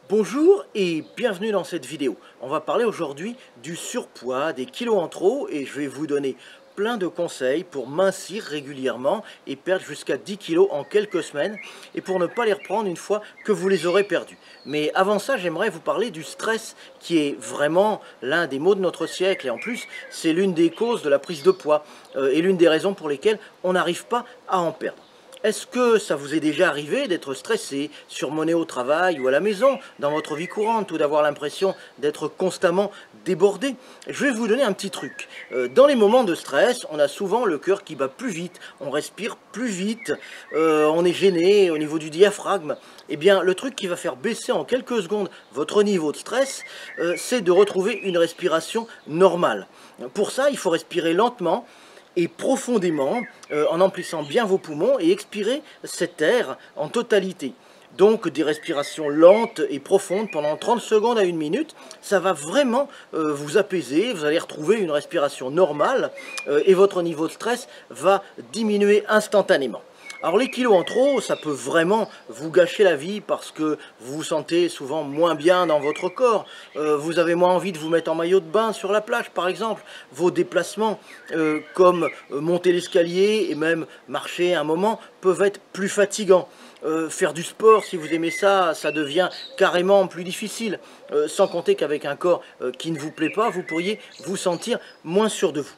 Bonjour et bienvenue dans cette vidéo. On va parler aujourd'hui du surpoids, des kilos en trop et je vais vous donner plein de conseils pour mincir régulièrement et perdre jusqu'à 10 kilos en quelques semaines et pour ne pas les reprendre une fois que vous les aurez perdus. Mais avant ça, j'aimerais vous parler du stress qui est vraiment l'un des maux de notre siècle et en plus, c'est l'une des causes de la prise de poids et l'une des raisons pour lesquelles on n'arrive pas à en perdre. Est-ce que ça vous est déjà arrivé d'être stressé, surmené au travail ou à la maison, dans votre vie courante, ou d'avoir l'impression d'être constamment débordé? Je vais vous donner un petit truc. Dans les moments de stress, on a souvent le cœur qui bat plus vite, on respire plus vite, on est gêné au niveau du diaphragme. Eh bien, le truc qui va faire baisser en quelques secondes votre niveau de stress, c'est de retrouver une respiration normale. Pour ça, il faut respirer lentement et profondément en emplissant bien vos poumons et expirer cet air en totalité. Donc des respirations lentes et profondes pendant 30 secondes à 1 minute, ça va vraiment vous apaiser, vous allez retrouver une respiration normale et votre niveau de stress va diminuer instantanément. Alors les kilos en trop, ça peut vraiment vous gâcher la vie parce que vous vous sentez souvent moins bien dans votre corps. Vous avez moins envie de vous mettre en maillot de bain sur la plage par exemple. Vos déplacements comme monter l'escalier et même marcher un moment peuvent être plus fatigants. Faire du sport, si vous aimez ça, ça devient carrément plus difficile. Sans compter qu'avec un corps qui ne vous plaît pas, vous pourriez vous sentir moins sûr de vous.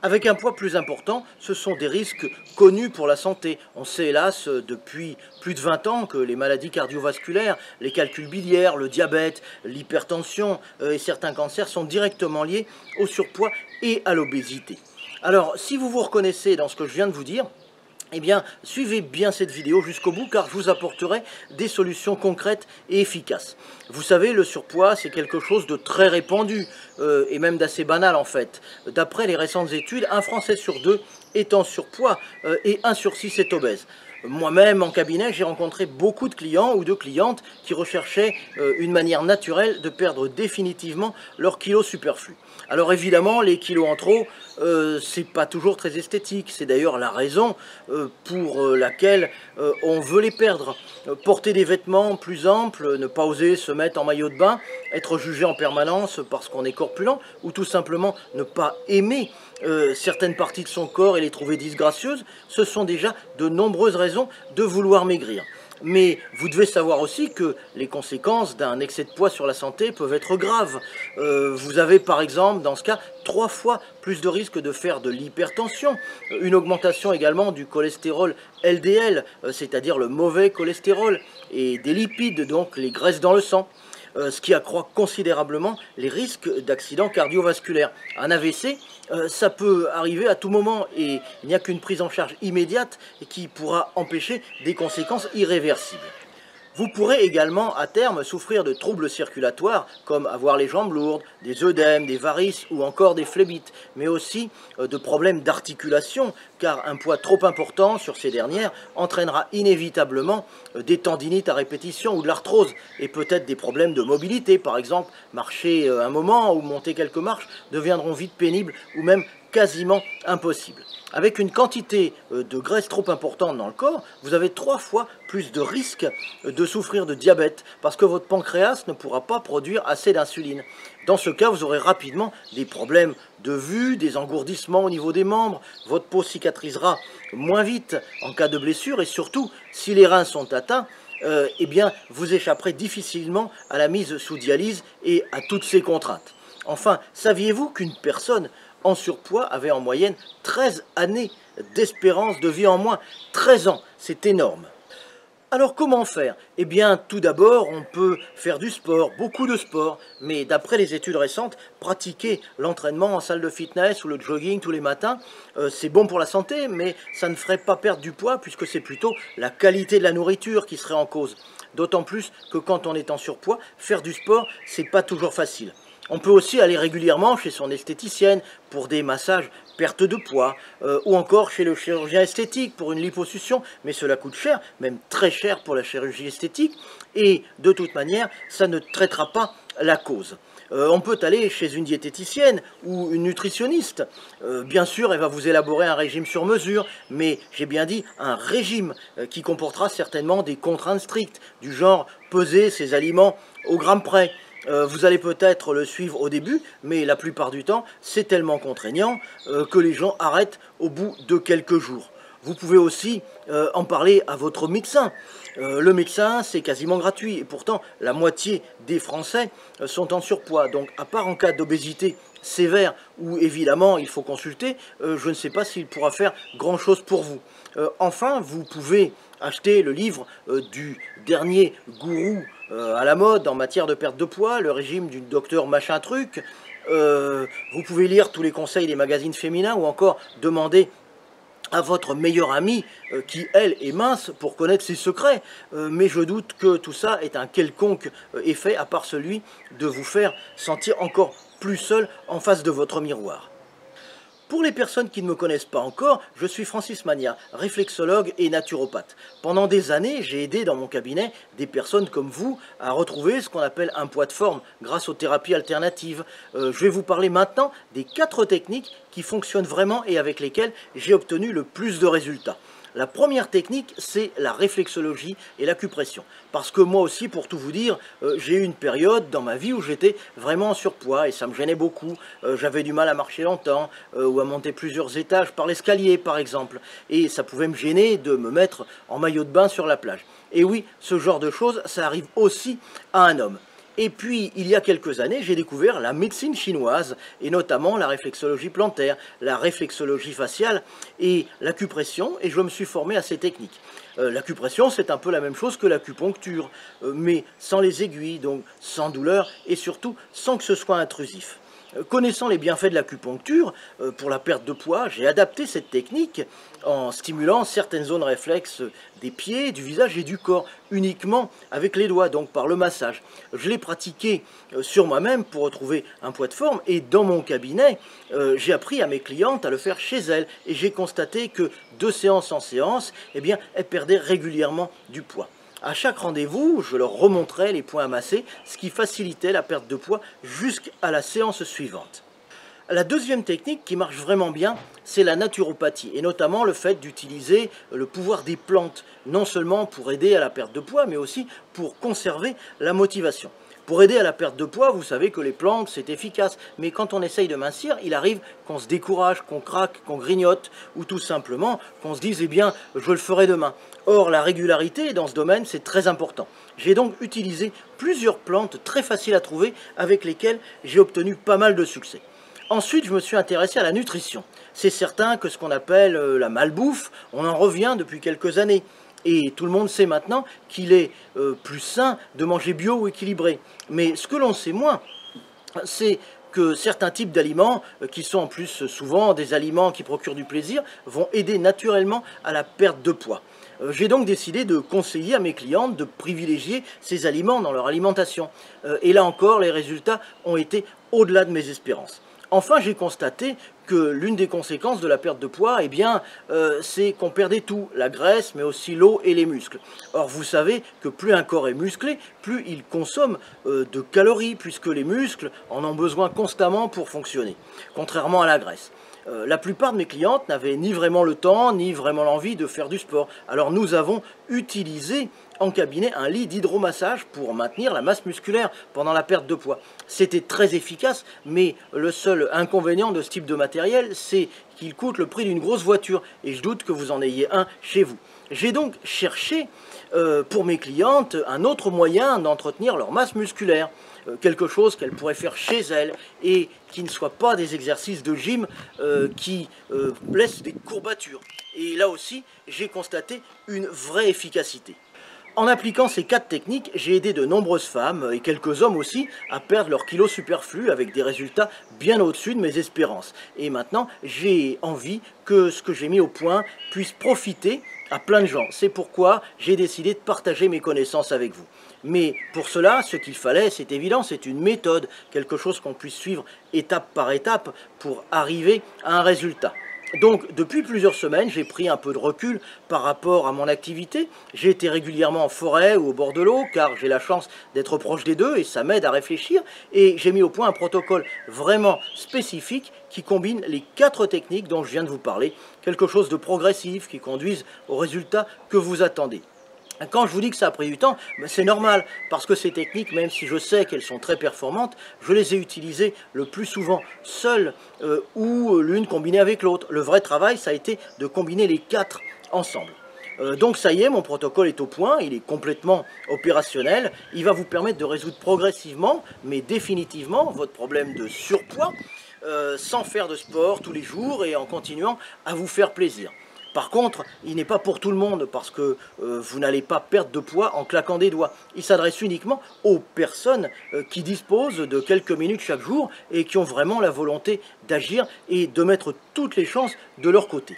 Avec un poids plus important, ce sont des risques connus pour la santé. On sait hélas depuis plus de 20 ans que les maladies cardiovasculaires, les calculs biliaires, le diabète, l'hypertension et certains cancers sont directement liés au surpoids et à l'obésité. Alors, si vous vous reconnaissez dans ce que je viens de vous dire, eh bien, suivez bien cette vidéo jusqu'au bout car je vous apporterai des solutions concrètes et efficaces. Vous savez, le surpoids, c'est quelque chose de très répandu et même d'assez banal en fait. D'après les récentes études, un Français sur deux est en surpoids et 1 sur 6 est obèse. Moi-même, en cabinet, j'ai rencontré beaucoup de clients ou de clientes qui recherchaient une manière naturelle de perdre définitivement leurs kilos superflus. Alors évidemment, les kilos en trop, c'est pas toujours très esthétique. C'est d'ailleurs la raison pour laquelle on veut les perdre. Porter des vêtements plus amples, ne pas oser se mettre en maillot de bain, être jugé en permanence parce qu'on est corpulent, ou tout simplement ne pas aimer certaines parties de son corps et les trouver disgracieuses, ce sont déjà de nombreuses raisons de vouloir maigrir. Mais vous devez savoir aussi que les conséquences d'un excès de poids sur la santé peuvent être graves. Vous avez par exemple dans ce cas 3 fois plus de risques de faire de l'hypertension, une augmentation également du cholestérol LDL, c'est-à-dire le mauvais cholestérol, et des lipides, donc les graisses dans le sang. Ce qui accroît considérablement les risques d'accidents cardiovasculaires. Un AVC, ça peut arriver à tout moment et il n'y a qu'une prise en charge immédiate qui pourra empêcher des conséquences irréversibles. Vous pourrez également à terme souffrir de troubles circulatoires comme avoir les jambes lourdes, des œdèmes, des varices ou encore des phlébites, mais aussi de problèmes d'articulation car un poids trop important sur ces dernières entraînera inévitablement des tendinites à répétition ou de l'arthrose et peut-être des problèmes de mobilité, par exemple marcher un moment ou monter quelques marches deviendront vite pénibles ou même quasiment impossible. Avec une quantité de graisse trop importante dans le corps, vous avez 3 fois plus de risques de souffrir de diabète parce que votre pancréas ne pourra pas produire assez d'insuline. Dans ce cas, vous aurez rapidement des problèmes de vue, des engourdissements au niveau des membres, votre peau cicatrisera moins vite en cas de blessure et surtout, si les reins sont atteints, eh bien, vous échapperez difficilement à la mise sous dialyse et à toutes ces contraintes. Enfin, saviez-vous qu'une personne en surpoids avait en moyenne 13 années d'espérance de vie en moins? 13 ans, c'est énorme. Alors comment faire? Eh bien tout d'abord on peut faire du sport, beaucoup de sport, mais d'après les études récentes, pratiquer l'entraînement en salle de fitness ou le jogging tous les matins, c'est bon pour la santé, mais ça ne ferait pas perdre du poids puisque c'est plutôt la qualité de la nourriture qui serait en cause. D'autant plus que quand on est en surpoids, faire du sport, c'est pas toujours facile. On peut aussi aller régulièrement chez son esthéticienne pour des massages perte de poids, ou encore chez le chirurgien esthétique pour une liposuction, mais cela coûte cher, même très cher pour la chirurgie esthétique, et de toute manière, ça ne traitera pas la cause. On peut aller chez une diététicienne ou une nutritionniste. Bien sûr, elle va vous élaborer un régime sur mesure, mais j'ai bien dit un régime qui comportera certainement des contraintes strictes, du genre peser ces aliments au gramme près. Vous allez peut-être le suivre au début, mais la plupart du temps, c'est tellement contraignant que les gens arrêtent au bout de quelques jours. Vous pouvez aussi en parler à votre médecin. Le médecin, c'est quasiment gratuit, et pourtant, la moitié des Français sont en surpoids. Donc, à part en cas d'obésité sévère, où évidemment il faut consulter, je ne sais pas s'il pourra faire grand-chose pour vous. Enfin, vous pouvez acheter le livre du dernier gourou à la mode en matière de perte de poids, le régime du docteur machin truc. Vous pouvez lire tous les conseils des magazines féminins ou encore demander à votre meilleure amie qui, elle, est mince pour connaître ses secrets. Mais je doute que tout ça ait un quelconque effet à part celui de vous faire sentir encore plus seul en face de votre miroir. Pour les personnes qui ne me connaissent pas encore, je suis Francis Magnat, réflexologue et naturopathe. Pendant des années, j'ai aidé dans mon cabinet des personnes comme vous à retrouver ce qu'on appelle un poids de forme grâce aux thérapies alternatives. Je vais vous parler maintenant des 4 techniques qui fonctionnent vraiment et avec lesquelles j'ai obtenu le plus de résultats. La première technique, c'est la réflexologie et l'acupression. Parce que moi aussi, pour tout vous dire, j'ai eu une période dans ma vie où j'étais vraiment en surpoids et ça me gênait beaucoup. J'avais du mal à marcher longtemps ou à monter plusieurs étages par l'escalier, par exemple. Et ça pouvait me gêner de me mettre en maillot de bain sur la plage. Et oui, ce genre de choses, ça arrive aussi à un homme. Et puis, il y a quelques années, j'ai découvert la médecine chinoise, et notamment la réflexologie plantaire, la réflexologie faciale et l'acupression, et je me suis formé à ces techniques. L'acupression, c'est un peu la même chose que l'acupuncture, mais sans les aiguilles, donc sans douleur, et surtout sans que ce soit intrusif. Connaissant les bienfaits de l'acupuncture, pour la perte de poids, j'ai adapté cette technique en stimulant certaines zones réflexes des pieds, du visage et du corps, uniquement avec les doigts, donc par le massage. Je l'ai pratiqué sur moi-même pour retrouver un poids de forme et dans mon cabinet, j'ai appris à mes clientes à le faire chez elles et j'ai constaté que de séance en séance, eh bien, elles perdaient régulièrement du poids. À chaque rendez-vous, je leur remontrais les points amassés, ce qui facilitait la perte de poids jusqu'à la séance suivante. La deuxième technique qui marche vraiment bien, c'est la naturopathie, et notamment le fait d'utiliser le pouvoir des plantes, non seulement pour aider à la perte de poids, mais aussi pour conserver la motivation. Pour aider à la perte de poids, vous savez que les plantes, c'est efficace, mais quand on essaye de mincir, il arrive qu'on se décourage, qu'on craque, qu'on grignote, ou tout simplement qu'on se dise, eh bien, je le ferai demain. Or, la régularité dans ce domaine, c'est très important. J'ai donc utilisé plusieurs plantes très faciles à trouver, avec lesquelles j'ai obtenu pas mal de succès. Ensuite, je me suis intéressé à la nutrition. C'est certain que ce qu'on appelle la malbouffe, on en revient depuis quelques années. Et tout le monde sait maintenant qu'il est plus sain de manger bio ou équilibré. Mais ce que l'on sait moins, c'est que certains types d'aliments, qui sont en plus souvent des aliments qui procurent du plaisir, vont aider naturellement à la perte de poids. J'ai donc décidé de conseiller à mes clientes de privilégier ces aliments dans leur alimentation. Et là encore, les résultats ont été au-delà de mes espérances. Enfin, j'ai constaté que l'une des conséquences de la perte de poids, eh bien, c'est qu'on perdait tout, la graisse, mais aussi l'eau et les muscles. Or, vous savez que plus un corps est musclé, plus il consomme de calories, puisque les muscles en ont besoin constamment pour fonctionner, contrairement à la graisse. La plupart de mes clientes n'avaient ni vraiment le temps, ni vraiment l'envie de faire du sport. Alors nous avons utilisé en cabinet un lit d'hydromassage pour maintenir la masse musculaire pendant la perte de poids. C'était très efficace, mais le seul inconvénient de ce type de matériel, c'est qu'il coûte le prix d'une grosse voiture, et je doute que vous en ayez un chez vous. J'ai donc cherché pour mes clientes un autre moyen d'entretenir leur masse musculaire, quelque chose qu'elles pourraient faire chez elles et qui ne soit pas des exercices de gym qui laissent des courbatures. Et là aussi, j'ai constaté une vraie efficacité. En appliquant ces 4 techniques, j'ai aidé de nombreuses femmes, et quelques hommes aussi, à perdre leurs kilos superflus avec des résultats bien au-dessus de mes espérances. Et maintenant, j'ai envie que ce que j'ai mis au point puisse profiter à plein de gens. C'est pourquoi j'ai décidé de partager mes connaissances avec vous. Mais pour cela, ce qu'il fallait, c'est évident, c'est une méthode, quelque chose qu'on puisse suivre étape par étape pour arriver à un résultat. Donc, depuis plusieurs semaines, j'ai pris un peu de recul par rapport à mon activité. J'ai été régulièrement en forêt ou au bord de l'eau, car j'ai la chance d'être proche des deux et ça m'aide à réfléchir. Et j'ai mis au point un protocole vraiment spécifique qui combine les 4 techniques dont je viens de vous parler. Quelque chose de progressif qui conduise au résultat que vous attendez. Quand je vous dis que ça a pris du temps, ben c'est normal, parce que ces techniques, même si je sais qu'elles sont très performantes, je les ai utilisées le plus souvent seules ou l'une combinée avec l'autre. Le vrai travail, ça a été de combiner les quatre ensemble. Donc ça y est, mon protocole est au point, il est complètement opérationnel. Il va vous permettre de résoudre progressivement, mais définitivement, votre problème de surpoids, sans faire de sport tous les jours et en continuant à vous faire plaisir. Par contre, il n'est pas pour tout le monde parce que vous n'allez pas perdre de poids en claquant des doigts. Il s'adresse uniquement aux personnes qui disposent de quelques minutes chaque jour et qui ont vraiment la volonté d'agir et de mettre toutes les chances de leur côté.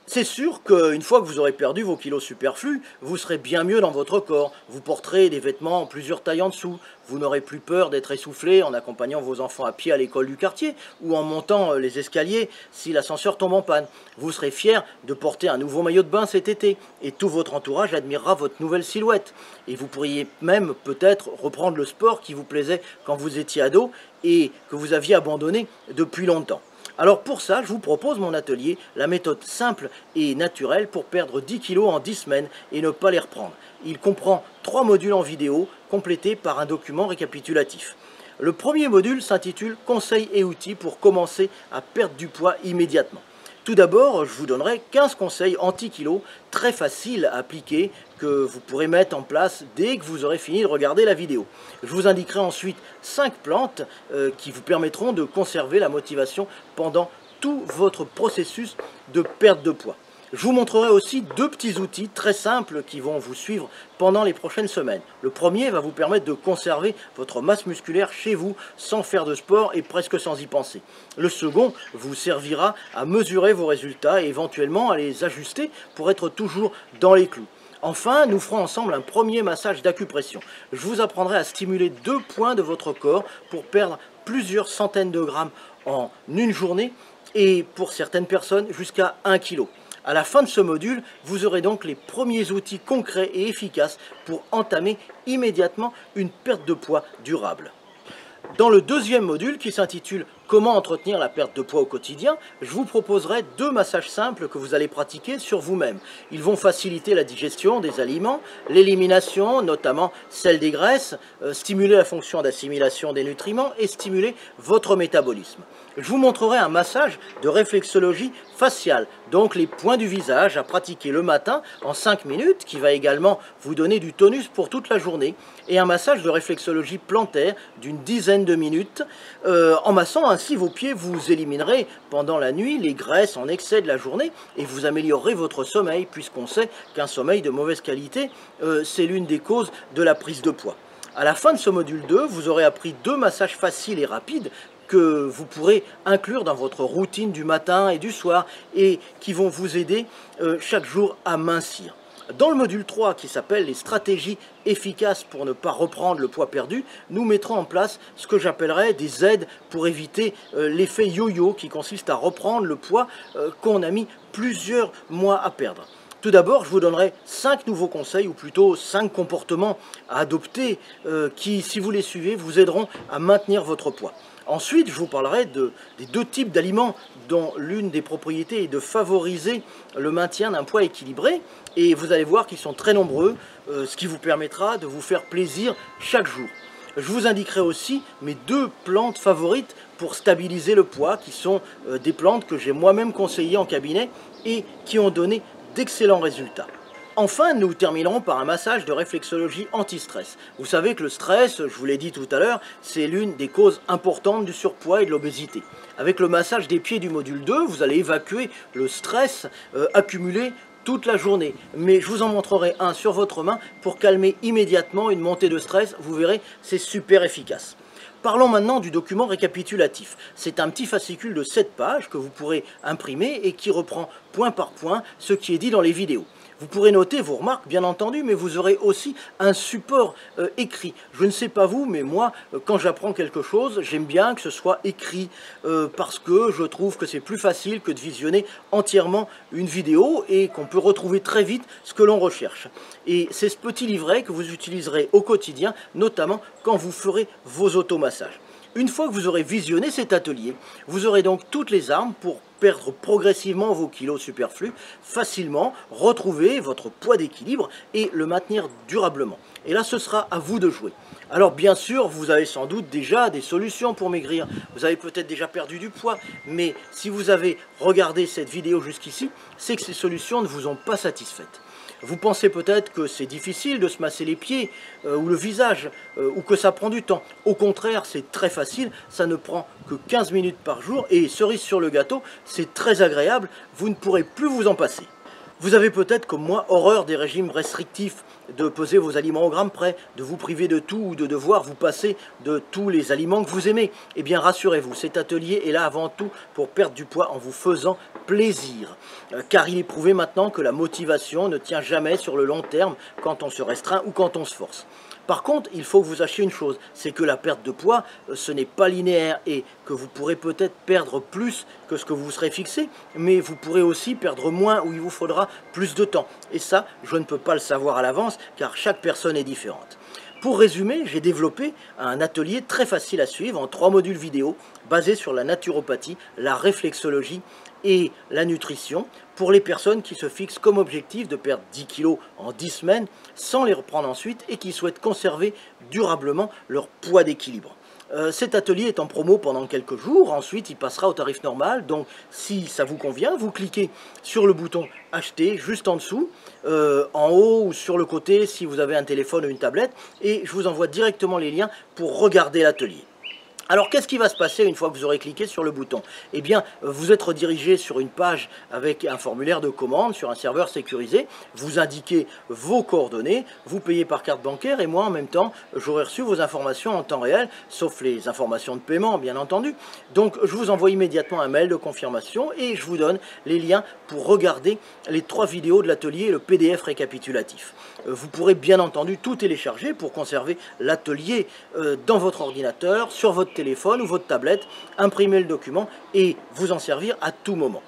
C'est sûr qu'une fois que vous aurez perdu vos kilos superflus, vous serez bien mieux dans votre corps. Vous porterez des vêtements en plusieurs tailles en dessous. Vous n'aurez plus peur d'être essoufflé en accompagnant vos enfants à pied à l'école du quartier ou en montant les escaliers si l'ascenseur tombe en panne. Vous serez fier de porter un nouveau maillot de bain cet été et tout votre entourage admirera votre nouvelle silhouette. Et vous pourriez même peut-être reprendre le sport qui vous plaisait quand vous étiez ado et que vous aviez abandonné depuis longtemps. Alors pour ça, je vous propose mon atelier, la méthode simple et naturelle pour perdre 10 kilos en 10 semaines et ne pas les reprendre. Il comprend 3 modules en vidéo complétés par un document récapitulatif. Le premier module s'intitule « Conseils et outils pour commencer à perdre du poids immédiatement ». Tout d'abord, je vous donnerai 15 conseils anti-kilos très faciles à appliquer que vous pourrez mettre en place dès que vous aurez fini de regarder la vidéo. Je vous indiquerai ensuite 5 plantes qui vous permettront de conserver la motivation pendant tout votre processus de perte de poids. Je vous montrerai aussi 2 petits outils très simples qui vont vous suivre pendant les prochaines semaines. Le premier va vous permettre de conserver votre masse musculaire chez vous sans faire de sport et presque sans y penser. Le second vous servira à mesurer vos résultats et éventuellement à les ajuster pour être toujours dans les clous. Enfin, nous ferons ensemble un premier massage d'acupression. Je vous apprendrai à stimuler 2 points de votre corps pour perdre plusieurs centaines de grammes en une journée et pour certaines personnes jusqu'à 1 kg. À la fin de ce module, vous aurez donc les premiers outils concrets et efficaces pour entamer immédiatement une perte de poids durable. Dans le deuxième module qui s'intitule « Comment entretenir la perte de poids au quotidien », je vous proposerai 2 massages simples que vous allez pratiquer sur vous-même. Ils vont faciliter la digestion des aliments, l'élimination, notamment celle des graisses, stimuler la fonction d'assimilation des nutriments et stimuler votre métabolisme. Je vous montrerai un massage de réflexologie faciale, donc les points du visage à pratiquer le matin en 5 minutes, qui va également vous donner du tonus pour toute la journée, et un massage de réflexologie plantaire d'une dizaine de minutes. En massant ainsi vos pieds, vous éliminerez pendant la nuit les graisses en excès de la journée et vous améliorerez votre sommeil, puisqu'on sait qu'un sommeil de mauvaise qualité, c'est l'une des causes de la prise de poids. À la fin de ce module 2, vous aurez appris 2 massages faciles et rapides que vous pourrez inclure dans votre routine du matin et du soir et qui vont vous aider chaque jour à mincir. Dans le module 3 qui s'appelle les stratégies efficaces pour ne pas reprendre le poids perdu, nous mettrons en place ce que j'appellerais des aides pour éviter l'effet yo-yo qui consiste à reprendre le poids qu'on a mis plusieurs mois à perdre. Tout d'abord, je vous donnerai 5 nouveaux conseils, ou plutôt 5 comportements à adopter qui, si vous les suivez, vous aideront à maintenir votre poids. Ensuite, je vous parlerai des 2 types d'aliments dont l'une des propriétés est de favoriser le maintien d'un poids équilibré. Et vous allez voir qu'ils sont très nombreux, ce qui vous permettra de vous faire plaisir chaque jour. Je vous indiquerai aussi mes 2 plantes favorites pour stabiliser le poids, qui sont des plantes que j'ai moi-même conseillées en cabinet et qui ont donné d'excellents résultats. Enfin, nous terminerons par un massage de réflexologie anti-stress. Vous savez que le stress, je vous l'ai dit tout à l'heure, c'est l'une des causes importantes du surpoids et de l'obésité. Avec le massage des pieds du module 2, vous allez évacuer le stress accumulé toute la journée. Mais je vous en montrerai un sur votre main pour calmer immédiatement une montée de stress. Vous verrez, c'est super efficace. Parlons maintenant du document récapitulatif. C'est un petit fascicule de 7 pages que vous pourrez imprimer et qui reprend point par point ce qui est dit dans les vidéos. Vous pourrez noter vos remarques, bien entendu, mais vous aurez aussi un support écrit. Je ne sais pas vous, mais moi, quand j'apprends quelque chose, j'aime bien que ce soit écrit parce que je trouve que c'est plus facile que de visionner entièrement une vidéo et qu'on peut retrouver très vite ce que l'on recherche. Et c'est ce petit livret que vous utiliserez au quotidien, notamment quand vous ferez vos automassages. Une fois que vous aurez visionné cet atelier, vous aurez donc toutes les armes pour perdre progressivement vos kilos superflus, facilement retrouver votre poids d'équilibre et le maintenir durablement. Et là, ce sera à vous de jouer. Alors bien sûr, vous avez sans doute déjà des solutions pour maigrir. Vous avez peut-être déjà perdu du poids, mais si vous avez regardé cette vidéo jusqu'ici, c'est que ces solutions ne vous ont pas satisfaites. Vous pensez peut-être que c'est difficile de se masser les pieds ou le visage, ou que ça prend du temps. Au contraire, c'est très facile, ça ne prend que 15 minutes par jour, et cerise sur le gâteau, c'est très agréable, vous ne pourrez plus vous en passer. Vous avez peut-être, comme moi, horreur des régimes restrictifs, de peser vos aliments au gramme près, de vous priver de tout ou de devoir vous passer de tous les aliments que vous aimez. Eh bien, rassurez-vous, cet atelier est là avant tout pour perdre du poids en vous faisant plaisir. Car il est prouvé maintenant que la motivation ne tient jamais sur le long terme quand on se restreint ou quand on se force. Par contre, il faut que vous sachiez une chose, c'est que la perte de poids, ce n'est pas linéaire et que vous pourrez peut-être perdre plus que ce que vous vous serez fixé, mais vous pourrez aussi perdre moins où il vous faudra plus de temps. Et ça, je ne peux pas le savoir à l'avance car chaque personne est différente. Pour résumer, j'ai développé un atelier très facile à suivre en 3 modules vidéo basés sur la naturopathie, la réflexologie et la nutrition pour les personnes qui se fixent comme objectif de perdre 10 kg en 10 semaines sans les reprendre ensuite et qui souhaitent conserver durablement leur poids d'équilibre. Cet atelier est en promo pendant quelques jours, ensuite il passera au tarif normal, donc si ça vous convient, vous cliquez sur le bouton acheter juste en dessous, en haut ou sur le côté si vous avez un téléphone ou une tablette, et je vous envoie directement les liens pour regarder l'atelier. Alors qu'est-ce qui va se passer une fois que vous aurez cliqué sur le bouton? Eh bien, vous êtes redirigé sur une page avec un formulaire de commande sur un serveur sécurisé, vous indiquez vos coordonnées, vous payez par carte bancaire et moi en même temps, j'aurai reçu vos informations en temps réel, sauf les informations de paiement bien entendu. Donc je vous envoie immédiatement un mail de confirmation et je vous donne les liens pour regarder les 3 vidéos de l'atelier et le PDF récapitulatif. Vous pourrez bien entendu tout télécharger pour conserver l'atelier dans votre ordinateur, sur votre téléphone ou votre tablette, imprimer le document et vous en servir à tout moment.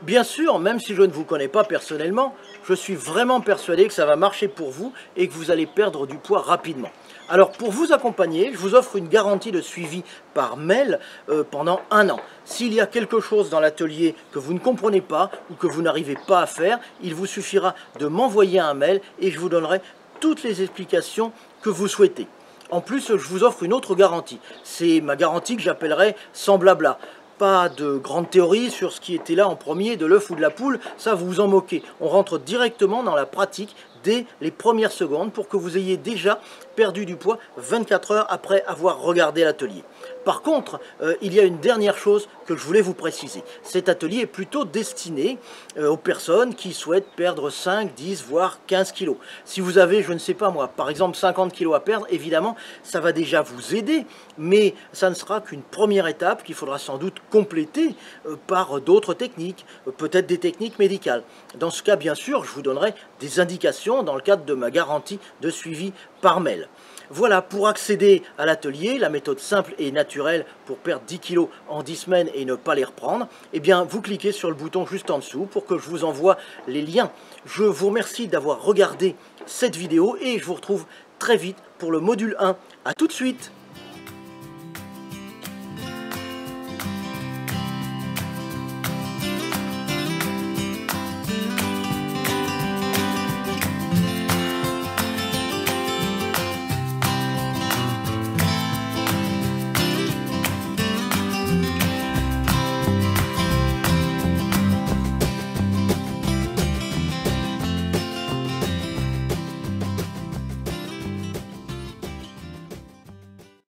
Bien sûr, même si je ne vous connais pas personnellement, je suis vraiment persuadé que ça va marcher pour vous et que vous allez perdre du poids rapidement. Alors pour vous accompagner, je vous offre une garantie de suivi par mail pendant 1 an. S'il y a quelque chose dans l'atelier que vous ne comprenez pas ou que vous n'arrivez pas à faire, il vous suffira de m'envoyer un mail et je vous donnerai toutes les explications que vous souhaitez. En plus, je vous offre une autre garantie. C'est ma garantie que j'appellerai sans blabla. Pas de grande théorie sur ce qui était là en premier, de l'œuf ou de la poule, ça vous vous en moquez. On rentre directement dans la pratique dès les premières secondes pour que vous ayez déjà perdu du poids 24 heures après avoir regardé l'atelier. Par contre, il y a une dernière chose que je voulais vous préciser. Cet atelier est plutôt destiné aux personnes qui souhaitent perdre 5, 10, voire 15 kilos. Si vous avez, je ne sais pas moi, par exemple 50 kilos à perdre, évidemment, ça va déjà vous aider, mais ça ne sera qu'une première étape qu'il faudra sans doute compléter par d'autres techniques, peut-être des techniques médicales. Dans ce cas, bien sûr, je vous donnerai des indications dans le cadre de ma garantie de suivi par mail. Voilà, pour accéder à l'atelier, la méthode simple et naturelle pour perdre 10 kg en 10 semaines et ne pas les reprendre, eh bien, vous cliquez sur le bouton juste en dessous pour que je vous envoie les liens. Je vous remercie d'avoir regardé cette vidéo et je vous retrouve très vite pour le module 1. A tout de suite!